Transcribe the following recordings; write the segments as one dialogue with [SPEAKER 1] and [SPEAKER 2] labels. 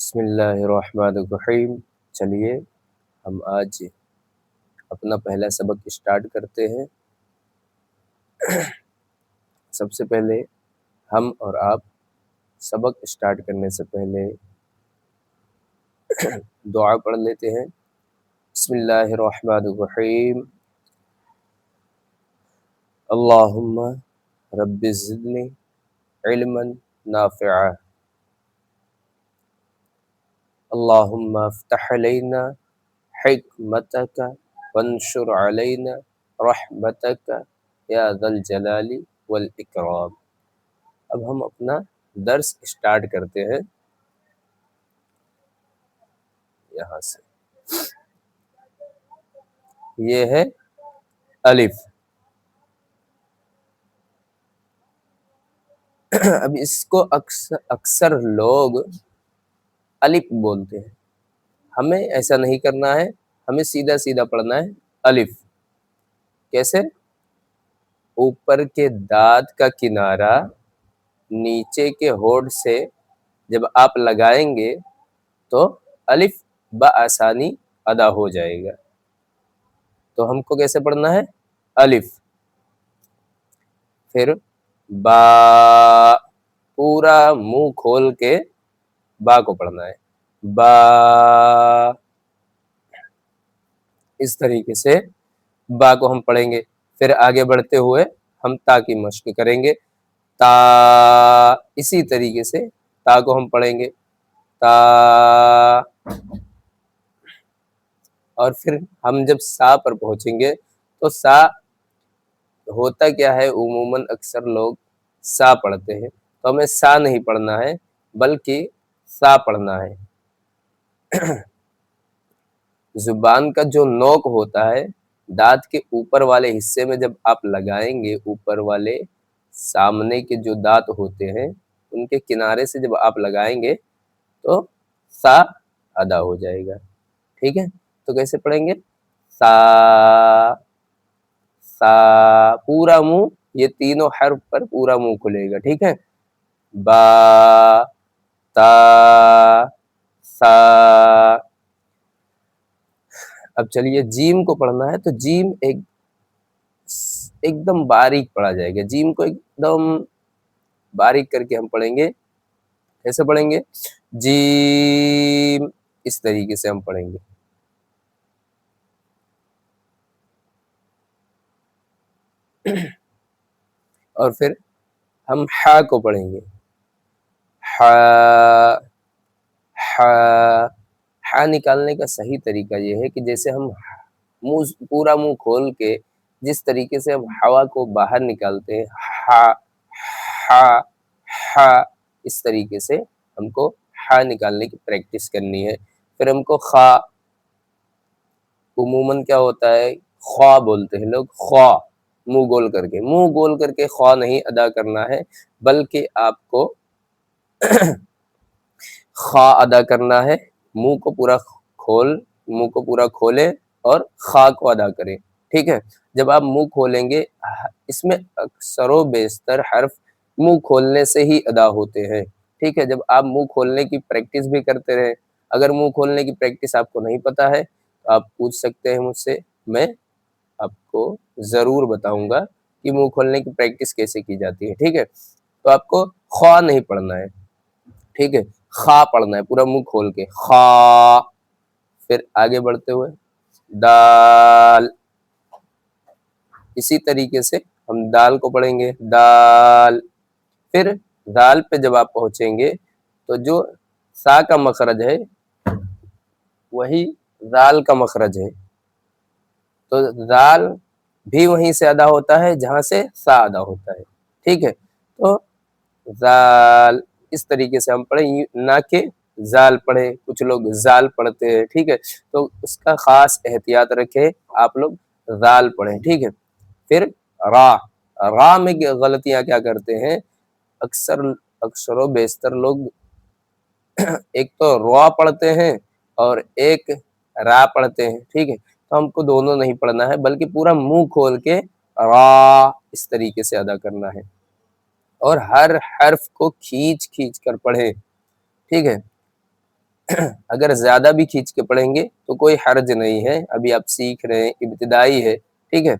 [SPEAKER 1] بسم اللہ الرحمن الرحیم۔ چلیے ہم آج اپنا پہلا سبق اسٹارٹ کرتے ہیں۔ سب سے پہلے ہم اور آپ سبق اسٹارٹ کرنے سے پہلے دعا پڑھ لیتے ہیں۔ بسم اللہ الرحمن الرحیم۔ اللہم رب زدنی علما نافعا، اللہم افتح علینا حکمتک وانشر علینا رحمتک یا ذا الجلال والاکرام۔ اب ہم اپنا درس اسٹارٹ کرتے ہیں یہاں سے۔ یہ ہے الف۔ اب اس کو اکثر لوگ الف بولتے ہیں، ہمیں ایسا نہیں کرنا ہے، ہمیں سیدھا سیدھا پڑھنا ہے الف۔ کیسے؟ اوپر کے دانت کا کنارہ نیچے کے ہونٹ سے جب آپ لگائیں گے تو الف بآسانی ادا ہو جائے گا۔ تو ہم کو کیسے پڑھنا ہے؟ الف، پھر با، پورا منہ کھول کے با کو پڑھنا ہے، با۔ اس طریقے سے با کو ہم پڑھیں گے۔ پھر آگے بڑھتے ہوئے ہم تا کی مشق کریں گے، تا۔ اسی طریقے سے تا کو ہم پڑھیں گے، تا۔ اور پھر ہم جب سا پر پہنچیں گے تو سا ہوتا کیا ہے، عموماً اکثر لوگ سا پڑھتے ہیں، تو ہمیں سا نہیں پڑھنا ہے بلکہ سا پڑھنا ہے۔ زبان کا جو نوک ہوتا ہے دانت کے اوپر والے حصے میں جب آپ لگائیں گے، اوپر والے سامنے کے جو دانت ہوتے ہیں ان کے کنارے سے جب آپ لگائیں گے تو سا ادا ہو جائے گا۔ ٹھیک ہے، تو کیسے پڑھیں گے؟ سا، سا، پورا منہ، یہ تینوں حرف پر پورا منہ کھلے گا۔ ٹھیک ہے، با، تا، سا۔ اب چلیے جیم کو پڑھنا ہے، تو جیم ایک دم باریک پڑھا جائے گا۔ جیم کو ایک دم باریک کر کے ہم پڑھیں گے۔ کیسے پڑھیں گے؟ جیم، اس طریقے سے ہم پڑھیں گے۔ اور پھر ہم ہا کو پڑھیں گے، ہا، ہا۔ ہا نکالنے کا صحیح طریقہ یہ ہے کہ جیسے ہم منہ، پورا منہ کھول کے جس طریقے سے ہم ہوا کو باہر نکالتے ہیں، ہا، ہا، ہا، اس طریقے سے ہم کو ہا نکالنے کی پریکٹس کرنی ہے۔ پھر ہم کو خا، عموماً کیا ہوتا ہے، خواہ بولتے ہیں لوگ، خواہ، منہ گول کر کے، منہ گول کر کے خواہ نہیں ادا کرنا ہے بلکہ آپ کو خواہ ادا کرنا ہے۔ منہ کو پورا منہ کو پورا کھولے اور خواہ کو ادا کریں۔ ٹھیک ہے، جب آپ منہ کھولیں گے، اس میں اکثر و بیشتر حرف منہ کھولنے سے ہی ادا ہوتے ہیں۔ ٹھیک ہے، جب آپ منہ کھولنے کی پریکٹس بھی کرتے رہیں، اگر منہ کھولنے کی پریکٹس آپ کو نہیں پتا ہے تو آپ پوچھ سکتے ہیں مجھ سے، میں آپ کو ضرور بتاؤں گا کہ منہ کھولنے کی پریکٹس کیسے کی جاتی ہے۔ ٹھیک ہے، تو آپ کو خواہ نہیں پڑھنا ہے، ٹھیک ہے، خا پڑھنا ہے پورا منہ کھول کے، خا۔ پھر آگے بڑھتے ہوئے دال، اسی طریقے سے ہم دال کو پڑھیں گے، دال۔ پھر دال پہ جب آپ پہنچیں گے تو جو سا کا مخرج ہے وہی دال کا مخرج ہے، تو دال بھی وہیں سے ادا ہوتا ہے جہاں سے سا ادا ہوتا ہے۔ ٹھیک ہے، تو زال، اس طریقے سے ہم پڑھیں، نہ کہ زال پڑھے، کچھ لوگ زال پڑھتے ہیں۔ ٹھیک ہے، تو اس کا خاص احتیاط رکھے، آپ لوگ زال پڑھیں۔ ٹھیک ہے، پھر را، را میں غلطیاں کیا کرتے ہیں، اکثر و بیشتر لوگ ایک تو را پڑھتے ہیں اور ایک را پڑھتے ہیں۔ ٹھیک ہے، تو ہم کو دونوں نہیں پڑھنا ہے بلکہ پورا منہ کھول کے را اس طریقے سے ادا کرنا ہے اور ہر حرف کو کھینچ کھینچ کر پڑھیں۔ ٹھیک ہے، اگر زیادہ بھی کھینچ کے پڑھیں گے تو کوئی حرج نہیں ہے، ابھی آپ سیکھ رہے ہیں، ابتدائی ہے، ٹھیک ہے،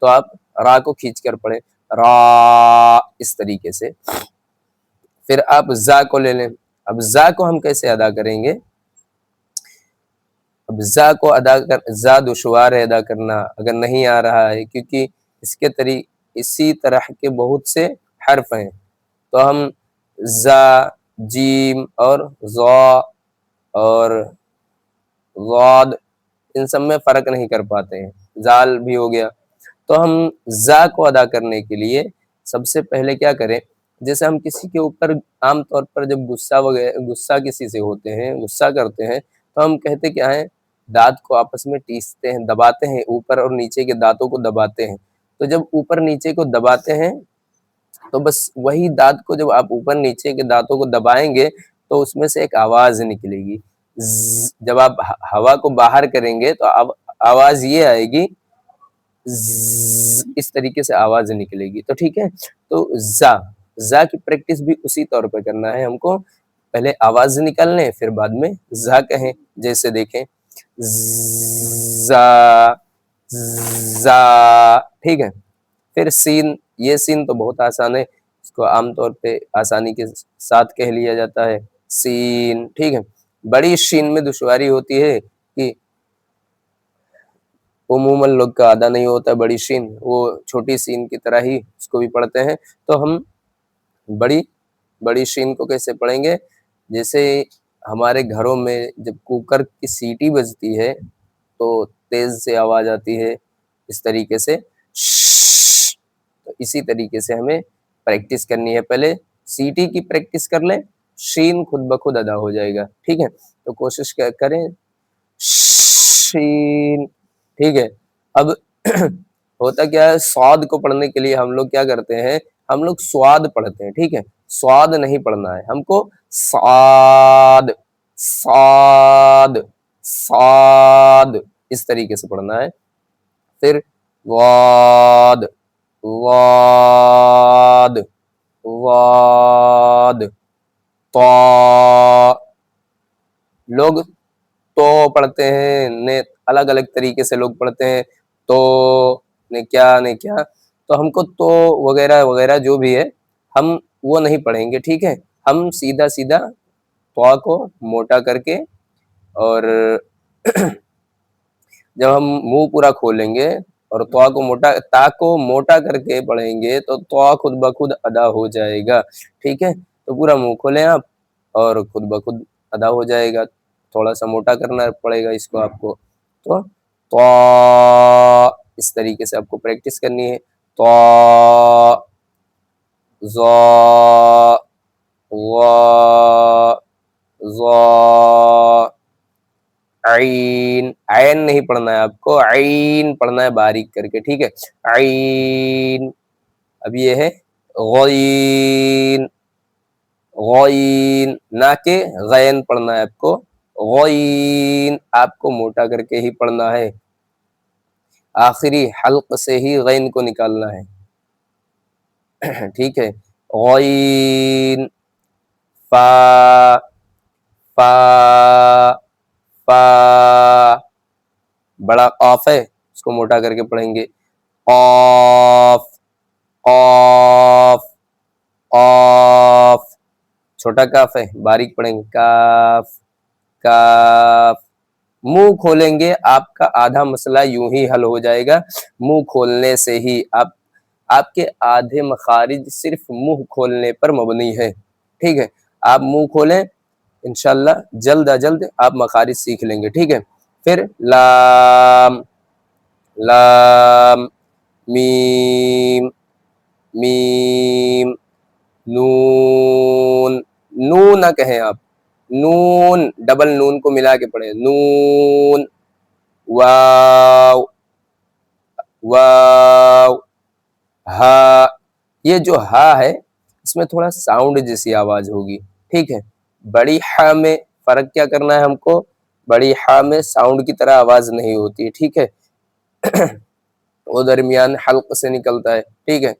[SPEAKER 1] تو آپ را کو کھینچ کر پڑھیں، را اس طریقے سے۔ پھر آپ زا کو لے لیں، اب زا کو ہم کیسے ادا کریں گے؟ اب زا کو زا دشوار ہے ادا کرنا اگر نہیں آ رہا ہے، کیونکہ اس کے اسی طرح کے بہت سے حرف ہیں، تو ہم زا، جیم اور ضا اور ضاد ان سب میں فرق نہیں کر پاتے ہیں، زال بھی ہو گیا۔ تو ہم زا کو ادا کرنے کے لیے سب سے پہلے کیا کریں، جیسے ہم کسی کے اوپر عام طور پر جب غصہ کسی سے ہوتے ہیں، غصہ کرتے ہیں، تو ہم کہتے کیا ہیں، دانت کو آپس میں ٹیستے ہیں، دباتے ہیں، اوپر اور نیچے کے دانتوں کو دباتے ہیں۔ تو جب اوپر نیچے کو دباتے ہیں تو بس وہی دانت کو جب آپ اوپر نیچے کے دانتوں کو دبائیں گے تو اس میں سے ایک آواز نکلے گی۔ جب آپ ہوا کو باہر کریں گے تو آواز یہ آئے گی، اس طریقے سے آواز نکلے گی۔ تو ٹھیک ہے، تو زا کی پریکٹس بھی اسی طور پہ کرنا ہے ہم کو، پہلے آواز نکالنے پھر بعد میں زا کہیں، جیسے دیکھیں زا زا، ٹھیک ہے۔ پھر سین، یہ سین تو بہت آسان ہے، اس کو عام طور پہ آسانی کے ساتھ کہہ لیا جاتا ہے سین، ٹھیک ہے۔ بڑی شین میں دشواری ہوتی ہے کہ عموماً لوگ کا ادا نہیں ہوتا بڑی شین، وہ چھوٹی سین کی طرح ہی اس کو بھی پڑھتے ہیں۔ تو ہم بڑی شین کو کیسے پڑھیں گے؟ جیسے ہمارے گھروں میں جب کوکر کی سیٹی بجتی ہے تو تیز سے آواز آتی ہے، اس طریقے سے تو اسی طریقے سے ہمیں پریکٹس کرنی ہے، پہلے سیٹی کی پریکٹس کر لیں، شین خود بخود ادا ہو جائے گا، ٹھیک ہے۔ تو کوشش کریں شین، ٹھیک ہے۔ اب ہوتا کیا ہے، سواد کو پڑھنے کے لیے ہم لوگ کیا کرتے ہیں، ہم لوگ سواد پڑھتے ہیں، ٹھیک ہے، سواد نہیں پڑھنا ہے ہم کو، سعاد سعاد سعاد اس طریقے سے پڑھنا ہے۔ پھر واد واد واد طا، لوگ تو پڑھتے ہیں، الگ الگ طریقے سے لوگ پڑھتے ہیں، تو نے کیا، تو ہم کو تو وغیرہ وغیرہ جو بھی ہے ہم وہ نہیں پڑھیں گے، ٹھیک ہے۔ ہم سیدھا تو کو موٹا کر کے، اور جب ہم منہ پورا کھولیں گے اور تا کو موٹا کر کے پڑھیں گے تو خود بخود ادا ہو جائے گا، ٹھیک ہے۔ تو پورا منہ کھولیں آپ اور خود بخود ادا ہو جائے گا، تھوڑا سا موٹا کرنا پڑے گا اس کو آپ کو۔ تو اس طریقے سے آپ کو پریکٹس کرنی ہے، تو ظا وا ظا عین، عین نہیں پڑھنا ہے آپ کو، عین پڑھنا ہے باریک کر کے، ٹھیک ہے، عین۔ اب یہ ہے غین، غین نہ کہ غین پڑھنا ہے آپ کو، غین آپ کو موٹا کر کے ہی پڑھنا ہے، آخری حلق سے ہی غین کو نکالنا ہے، ٹھیک ہے۔ غین، فا فا فا، بڑا قاف ہے اس کو موٹا کر کے پڑھیں گے، قاف قاف قاف، چھوٹا کاف ہے باریک پڑھیں گے، کاف کاف۔ منہ کھولیں گے آپ کا آدھا مسئلہ یوں ہی حل ہو جائے گا، منہ کھولنے سے ہی آپ کے آدھے مخارج صرف منہ کھولنے پر مبنی ہے، ٹھیک ہے۔ آپ منہ کھولیں، انشاءاللہ جلد از جلد آپ مخارج سیکھ لیں گے، ٹھیک ہے۔ پھر لام لام، میم میم، نون، نون نہ کہیں آپ، نون ڈبل نون کو ملا کے پڑھیں، نون، واو واو، ہا، یہ جو ہا ہے اس میں تھوڑا ساؤنڈ جیسی آواز ہوگی، ٹھیک ہے۔ بڑی ہا میں فرق کیا کرنا ہے ہم کو، بڑی ہا میں ساؤنڈ کی طرح آواز نہیں ہوتی ہے، ٹھیک ہے، وہ درمیان حلق سے نکلتا ہے، ٹھیک ہے،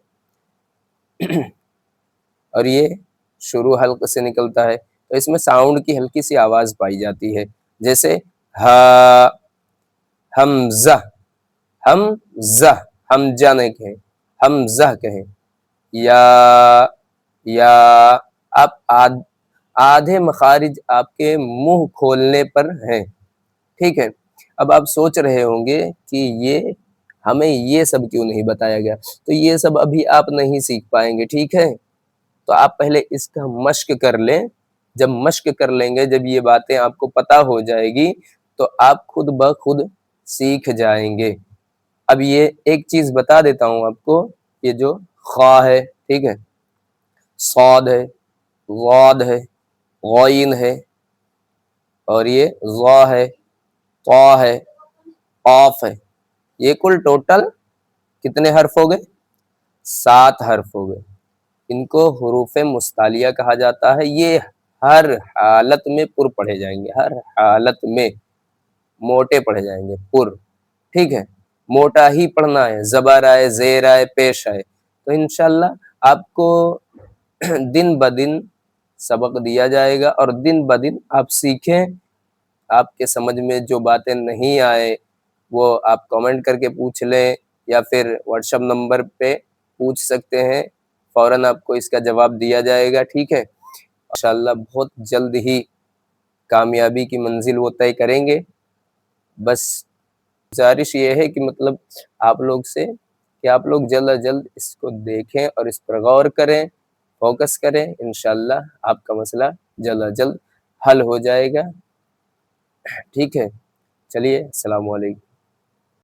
[SPEAKER 1] اور یہ شروع حلق سے نکلتا ہے۔ تو اس میں ساؤنڈ کی ہلکی سی آواز پائی جاتی ہے، جیسے ہا، حمزہ، حمزہ، حمزہ نہیں کہیں، حمزہ کہیں، یا آپ آدھے مخارج آپ کے منہ کھولنے پر ہیں، ٹھیک ہے۔ اب آپ سوچ رہے ہوں گے کہ یہ ہمیں یہ سب کیوں نہیں بتایا گیا، تو یہ سب ابھی آپ نہیں سیکھ پائیں گے، ٹھیک ہے۔ تو آپ پہلے اس کا مشق کر لیں، جب مشق کر لیں گے، جب یہ باتیں آپ کو پتہ ہو جائے گی تو آپ خود بخود سیکھ جائیں گے۔ اب یہ ایک چیز بتا دیتا ہوں آپ کو، یہ جو خا ہے، ٹھیک ہے، صاد ہے، ضاد ہے، غین ہے، اور یہ ظا ہے، طا ہے، قاف ہے، یہ کل ٹوٹل کتنے حرف ہو گئے؟ 7 حرف ہو گئے۔ ان کو حروف مستعلیہ کہا جاتا ہے۔ یہ ہر حالت میں پر پڑھے جائیں گے، ہر حالت میں موٹے پڑھے جائیں گے، پر، ٹھیک ہے، موٹا ہی پڑھنا ہے، زبر آئے، زیر آئے، پیش آئے۔ تو انشاءاللہ آپ کو دن بدن سبق دیا جائے گا، اور دن بدن آپ سیکھیں۔ آپ کے سمجھ میں جو باتیں نہیں آئے وہ آپ کمنٹ کر کے پوچھ لیں، یا پھر واٹس ایپ نمبر پہ پوچھ سکتے ہیں، فوراً آپ کو اس کا جواب دیا جائے گا، ٹھیک ہے۔ انشاءاللہ بہت جلد ہی کامیابی کی منزل وہ طے کریں گے۔ بس گزارش یہ ہے کہ مطلب آپ لوگ سے کہ آپ لوگ جلد از جلد اس کو دیکھیں اور اس پر غور کریں، فوکس کریں، انشاءاللہ آپ کا مسئلہ جلد از جلد حل ہو جائے گا، ٹھیک ہے۔ چلیے، السلام علیکم۔